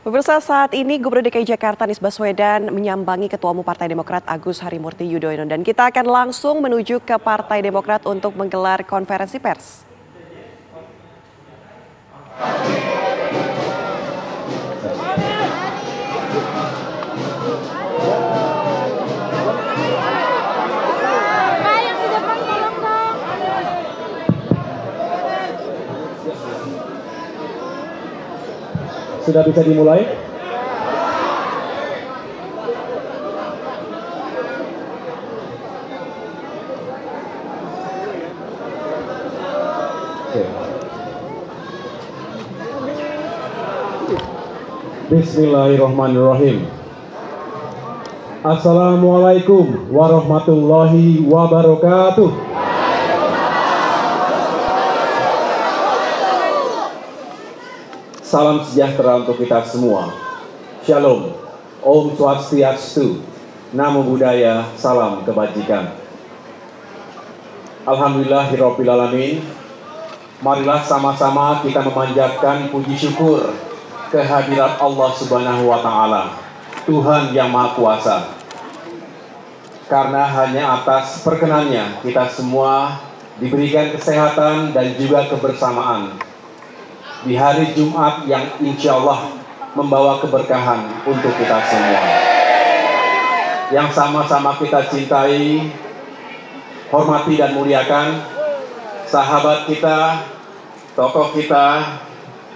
Pemirsa, saat ini Gubernur DKI Jakarta Anies Baswedan menyambangi Ketua Umum Partai Demokrat Agus Harimurti Yudhoyono, dan kita akan langsung menuju ke Partai Demokrat untuk menggelar konferensi pers. Sudah bisa dimulai? Oke. Bismillahirrahmanirrahim. Assalamualaikum warahmatullahi wabarakatuh. Salam sejahtera untuk kita semua. Shalom, Om Swastiastu, Namo Buddhaya, salam kebajikan. Alhamdulillahirrahmanirrahim. Marilah sama-sama kita memanjatkan puji syukur kehadirat Allah Subhanahu wa Ta'ala, Tuhan yang Maha Kuasa. Karena hanya atas perkenannya kita semua diberikan kesehatan dan juga kebersamaan di hari Jumat yang insya Allah membawa keberkahan untuk kita semua. Yang sama-sama kita cintai, hormati dan muliakan sahabat kita, tokoh kita,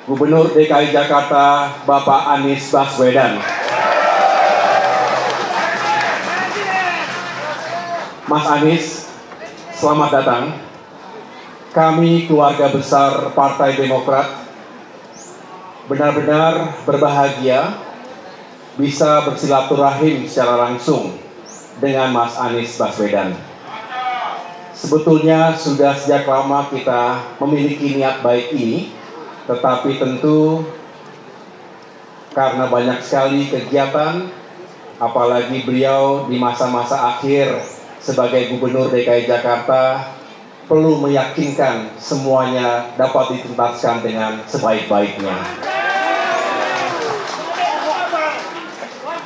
Gubernur DKI Jakarta Bapak Anies Baswedan. Mas Anies, selamat datang. Kami keluarga besar Partai Demokrat benar-benar berbahagia bisa bersilaturahim secara langsung dengan Mas Anies Baswedan. Sebetulnya sudah sejak lama kita memiliki niat baik ini, tetapi tentu karena banyak sekali kegiatan, apalagi beliau di masa-masa akhir sebagai Gubernur DKI Jakarta perlu meyakinkan semuanya dapat dituntaskan dengan sebaik-baiknya.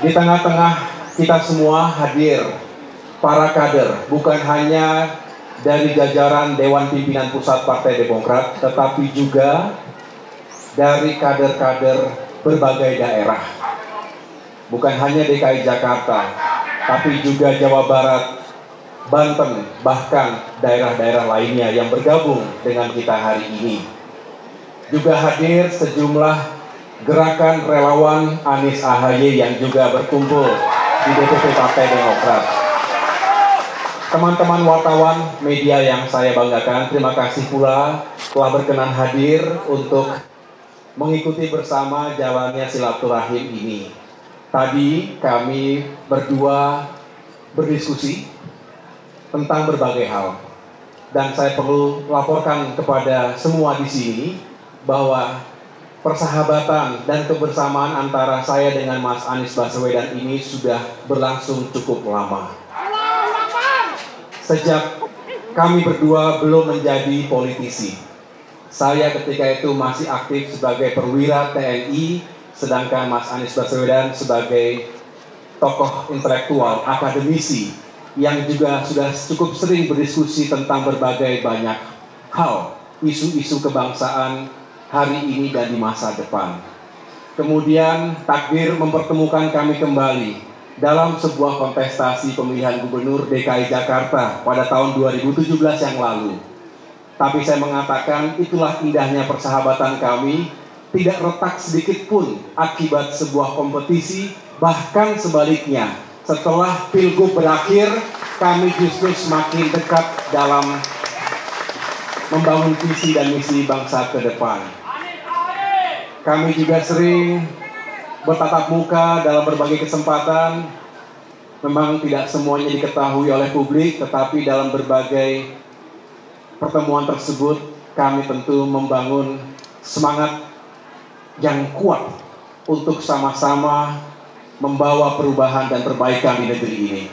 Di tengah-tengah kita semua hadir para kader, bukan hanya dari jajaran Dewan Pimpinan Pusat Partai Demokrat, tetapi juga dari kader-kader berbagai daerah. Bukan hanya DKI Jakarta, tapi juga Jawa Barat, Banten, bahkan daerah-daerah lainnya yang bergabung dengan kita hari ini. Juga hadir sejumlah gerakan relawan Anies AHY yang juga berkumpul di DPP Partai Demokrat. Teman-teman wartawan media yang saya banggakan, terima kasih pula telah berkenan hadir untuk mengikuti bersama jalannya silaturahim ini. Tadi kami berdua berdiskusi tentang berbagai hal, dan saya perlu laporkan kepada semua di sini bahwa persahabatan dan kebersamaan antara saya dengan Mas Anies Baswedan ini sudah berlangsung cukup lama. Sejak kami berdua belum menjadi politisi. Saya ketika itu masih aktif sebagai perwira TNI, sedangkan Mas Anies Baswedan sebagai tokoh intelektual, akademisi, yang juga sudah cukup sering berdiskusi tentang berbagai banyak hal, isu-isu kebangsaan hari ini dan di masa depan. Kemudian takdir mempertemukan kami kembali dalam sebuah kontestasi pemilihan Gubernur DKI Jakarta pada tahun 2017 yang lalu. Tapi saya mengatakan itulah indahnya persahabatan kami, tidak retak sedikit pun akibat sebuah kompetisi, bahkan sebaliknya. Setelah Pilgub berakhir, kami justru semakin dekat dalam membangun visi dan misi bangsa ke depan. Kami juga sering bertatap muka dalam berbagai kesempatan. Memang tidak semuanya diketahui oleh publik, tetapi dalam berbagai pertemuan tersebut kami tentu membangun semangat yang kuat untuk sama-sama membawa perubahan dan perbaikan di negeri ini.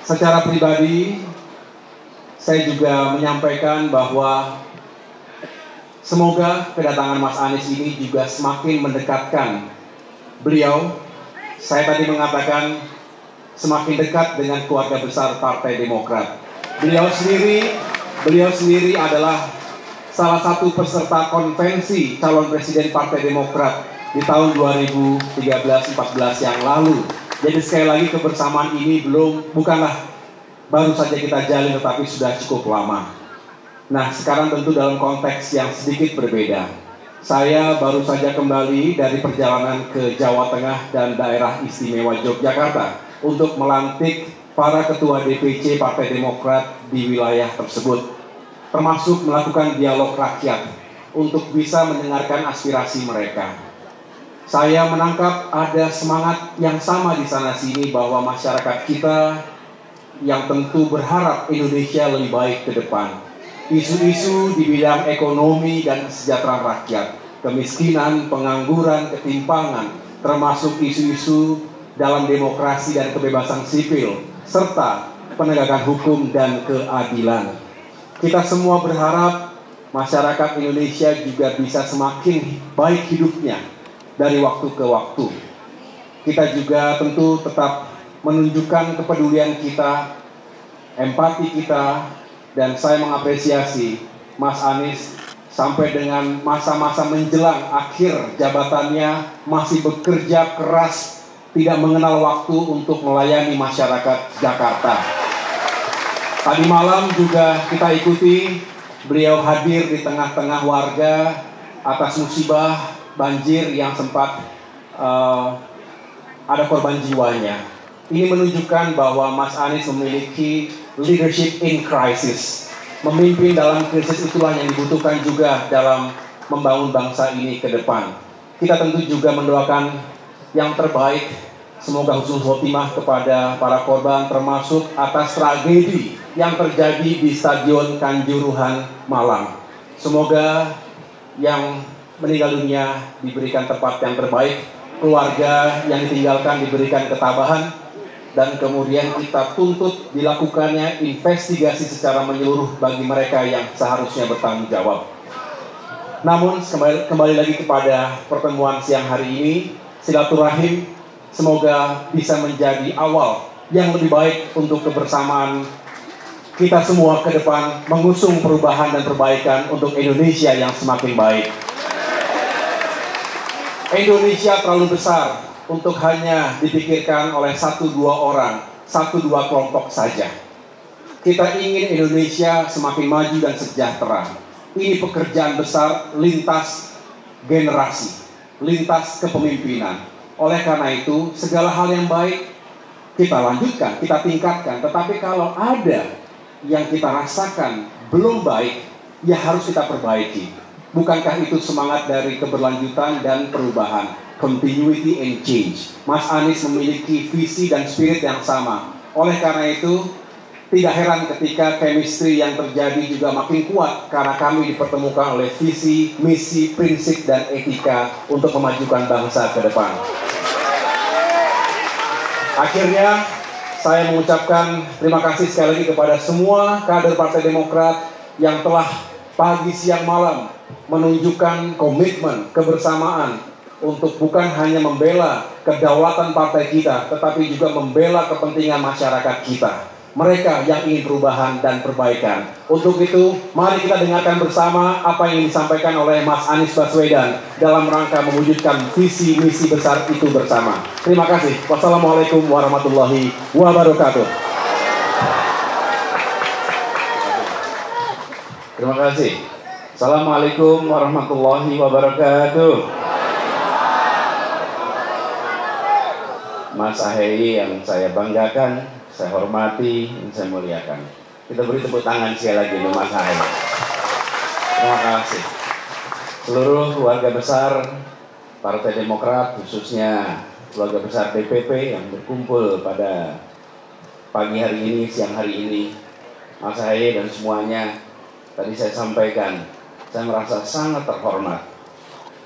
Secara pribadi, saya juga menyampaikan bahwa Semoga kedatangan Mas Anies ini juga semakin mendekatkan beliau. Saya tadi mengatakan semakin dekat dengan keluarga besar Partai Demokrat. Beliau sendiri adalah salah satu peserta konvensi calon presiden Partai Demokrat di tahun 2013-14 yang lalu. Jadi sekali lagi kebersamaan ini bukanlah baru saja kita jalin, tetapi sudah cukup lama. Nah, sekarang tentu dalam konteks yang sedikit berbeda. Saya baru saja kembali dari perjalanan ke Jawa Tengah dan daerah istimewa Yogyakarta untuk melantik para ketua DPC Partai Demokrat di wilayah tersebut, termasuk melakukan dialog rakyat untuk bisa mendengarkan aspirasi mereka. Saya menangkap ada semangat yang sama di sana-sini bahwa masyarakat kita yang tentu berharap Indonesia lebih baik ke depan. Isu-isu di bidang ekonomi dan kesejahteraan rakyat, kemiskinan, pengangguran, ketimpangan, termasuk isu-isu dalam demokrasi dan kebebasan sipil, serta penegakan hukum dan keadilan. Kita semua berharap masyarakat Indonesia juga bisa semakin baik hidupnya dari waktu ke waktu. Kita juga tentu tetap menunjukkan kepedulian kita, empati kita, dan saya mengapresiasi Mas Anies sampai dengan masa-masa menjelang akhir jabatannya masih bekerja keras, tidak mengenal waktu untuk melayani masyarakat Jakarta. Tadi malam juga kita ikuti beliau hadir di tengah-tengah warga atas musibah banjir yang sempat ada korban jiwanya. Ini menunjukkan bahwa Mas Anies memiliki leadership in crisis. Memimpin dalam krisis itulah yang dibutuhkan juga dalam membangun bangsa ini ke depan. Kita tentu juga mendoakan yang terbaik, semoga husnul khotimah kepada para korban, termasuk atas tragedi yang terjadi di Stadion Kanjuruhan Malang. Semoga yang meninggal dunia diberikan tempat yang terbaik, keluarga yang ditinggalkan diberikan ketabahan, dan kemudian kita tuntut dilakukannya investigasi secara menyeluruh bagi mereka yang seharusnya bertanggung jawab. Namun kembali lagi kepada pertemuan siang hari ini, silaturahim semoga bisa menjadi awal yang lebih baik untuk kebersamaan kita semua ke depan, mengusung perubahan dan perbaikan untuk Indonesia yang semakin baik. Indonesia terlalu besar untuk hanya dipikirkan oleh 1-2 orang, 1-2 kelompok saja. Kita ingin Indonesia semakin maju dan sejahtera. Ini pekerjaan besar lintas generasi, lintas kepemimpinan. Oleh karena itu, segala hal yang baik kita lanjutkan, kita tingkatkan. Tetapi kalau ada yang kita rasakan belum baik, ya harus kita perbaiki. Bukankah itu semangat dari keberlanjutan dan perubahan? Continuity and change. Mas Anies memiliki visi dan spirit yang sama. Oleh karena itu, tidak heran ketika chemistry yang terjadi juga makin kuat karena kami dipertemukan oleh visi, misi, prinsip, dan etika untuk memajukan bangsa ke depan. Akhirnya, saya mengucapkan terima kasih sekali lagi kepada semua kader Partai Demokrat yang telah pagi, siang, malam menunjukkan komitmen, kebersamaan untuk bukan hanya membela kedaulatan partai kita, tetapi juga membela kepentingan masyarakat kita. Mereka yang ingin perubahan dan perbaikan. Untuk itu, mari kita dengarkan bersama apa yang disampaikan oleh Mas Anies Baswedan dalam rangka mewujudkan visi misi besar itu bersama. Terima kasih. Wassalamualaikum warahmatullahi wabarakatuh. Terima kasih. Assalamualaikum warahmatullahi wabarakatuh. Mas Ahaye yang saya banggakan, saya hormati, dan saya muliakan. Kita beri tepuk tangan sekali lagi untuk Mas Ahaye. Terima kasih. Seluruh keluarga besar Partai Demokrat, khususnya keluarga besar DPP yang berkumpul pada pagi hari ini, siang hari ini, Mas Ahaye dan semuanya, tadi saya sampaikan, saya merasa sangat terhormat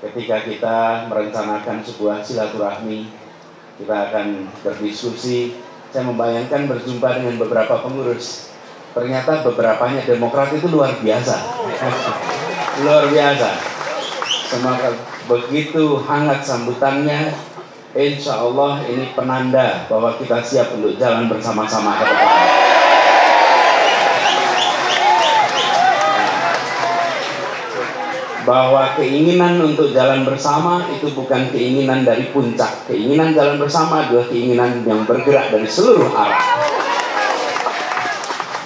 ketika kita merencanakan sebuah silaturahmi. Kita akan berdiskusi. Saya membayangkan berjumpa dengan beberapa pengurus. Ternyata beberapanya Demokrat itu luar biasa. Luar biasa. Semoga begitu hangat sambutannya. Insya Allah ini penanda bahwa kita siap untuk jalan bersama-sama ke depan. Bahwa keinginan untuk jalan bersama itu bukan keinginan dari puncak. Keinginan jalan bersama adalah keinginan yang bergerak dari seluruh arah.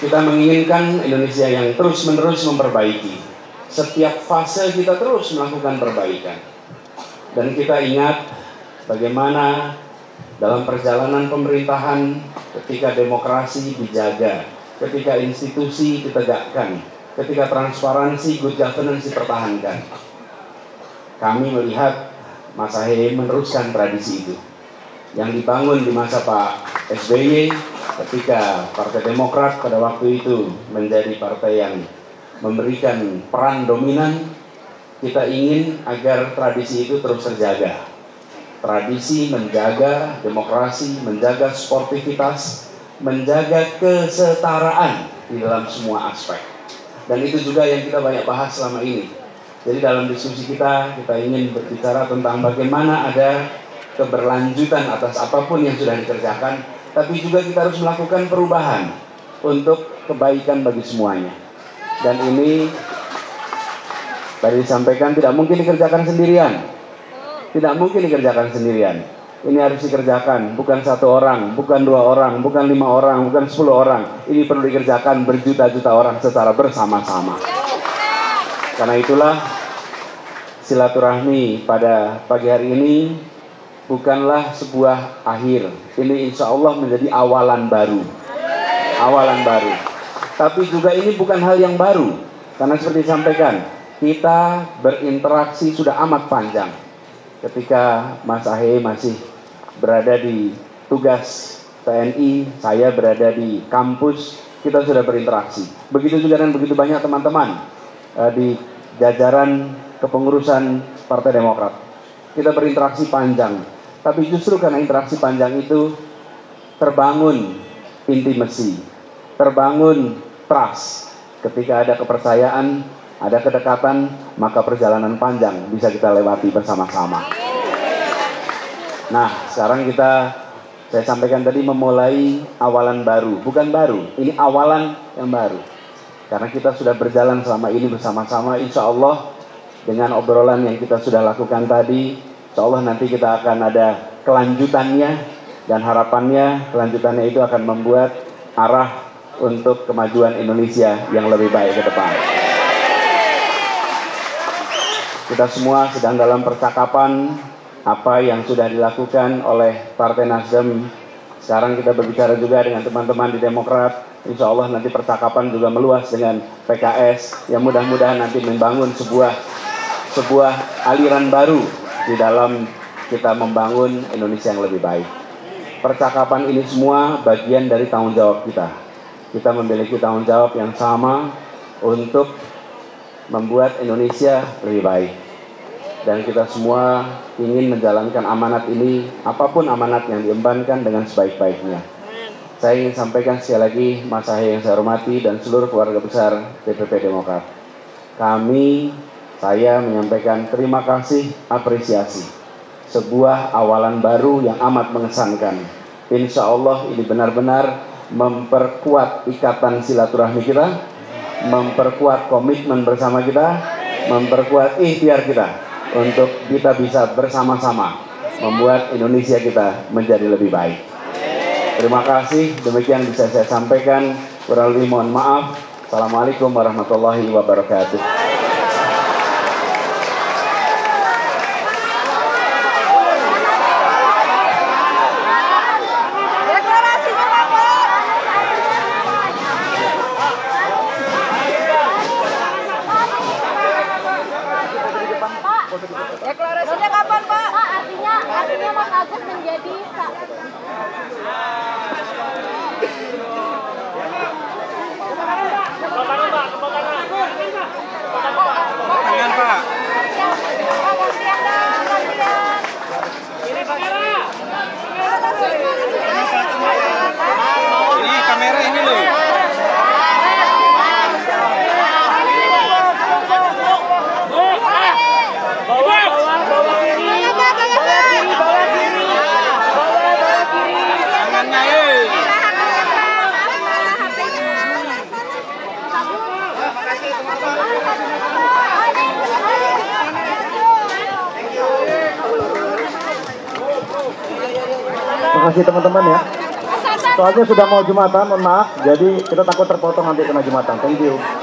Kita menginginkan Indonesia yang terus-menerus memperbaiki. Setiap fase kita terus melakukan perbaikan. Dan kita ingat bagaimana dalam perjalanan pemerintahan ketika demokrasi dijaga, ketika institusi ditegakkan, ketika transparansi, good governance dipertahankan. Kami melihat Mas Ahy meneruskan tradisi itu yang dibangun di masa Pak SBY ketika Partai Demokrat pada waktu itu menjadi partai yang memberikan peran dominan. Kita ingin agar tradisi itu terus terjaga. Tradisi menjaga demokrasi, menjaga sportivitas, menjaga kesetaraan di dalam semua aspek. Dan itu juga yang kita banyak bahas selama ini. Jadi dalam diskusi kita ingin berbicara tentang bagaimana ada keberlanjutan atas apapun yang sudah dikerjakan, tapi juga kita harus melakukan perubahan untuk kebaikan bagi semuanya. Dan ini tadi disampaikan tidak mungkin dikerjakan sendirian. Tidak mungkin dikerjakan sendirian. Ini harus dikerjakan bukan 1 orang, bukan 2 orang, bukan 5 orang, bukan 10 orang. Ini perlu dikerjakan berjuta-juta orang secara bersama-sama. Karena itulah silaturahmi pada pagi hari ini bukanlah sebuah akhir. Ini insya Allah menjadi awalan baru. Awalan baru. Tapi juga ini bukan hal yang baru. Karena seperti disampaikan, kita berinteraksi sudah amat panjang. Ketika Mas Ahy masih berada di tugas TNI, saya berada di kampus, kita sudah berinteraksi. Begitu juga dan begitu banyak teman-teman di jajaran kepengurusan Partai Demokrat. Kita berinteraksi panjang. Tapi justru karena interaksi panjang itu terbangun intimasi, terbangun trust. Ketika ada kepercayaan, ada kedekatan, maka perjalanan panjang bisa kita lewati bersama-sama. Nah, sekarang saya sampaikan tadi memulai awalan baru. Bukan baru, ini awalan yang baru. Karena kita sudah berjalan selama ini bersama-sama, insya Allah dengan obrolan yang kita sudah lakukan tadi, insya Allah nanti kita akan ada kelanjutannya. Dan harapannya kelanjutannya itu akan membuat arah untuk kemajuan Indonesia yang lebih baik ke depan. Kita semua sedang dalam percakapan apa yang sudah dilakukan oleh Partai Nasdem. Sekarang kita berbicara juga dengan teman-teman di Demokrat. Insya Allah nanti percakapan juga meluas dengan PKS yang mudah-mudahan nanti membangun sebuah aliran baru di dalam kita membangun Indonesia yang lebih baik. Percakapan ini semua bagian dari tanggung jawab kita. Kita memiliki tanggung jawab yang sama untuk membuat Indonesia lebih baik. Dan kita semua ingin menjalankan amanat ini, apapun amanat yang diembankan dengan sebaik-baiknya. Saya ingin sampaikan sekali lagi, Mas Ahy yang saya hormati dan seluruh keluarga besar DPP Demokrat. Saya menyampaikan terima kasih, apresiasi. Sebuah awalan baru yang amat mengesankan. Insya Allah ini benar-benar memperkuat ikatan silaturahmi kita, memperkuat komitmen bersama kita, memperkuat ikhtiar kita untuk kita bisa bersama-sama membuat Indonesia kita menjadi lebih baik. Terima kasih, demikian bisa saya sampaikan. Kurang lebih mohon maaf. Assalamualaikum warahmatullahi wabarakatuh. Deklarasinya kapan, Pak? Pak, artinya Mas Agus menjadi Tangan, Pak. Ini kamera ini loh. Terima kasih teman-teman ya. Soalnya sudah mau Jumatan, mohon maaf. Jadi kita takut terpotong nanti kena Jumatan. Thank you.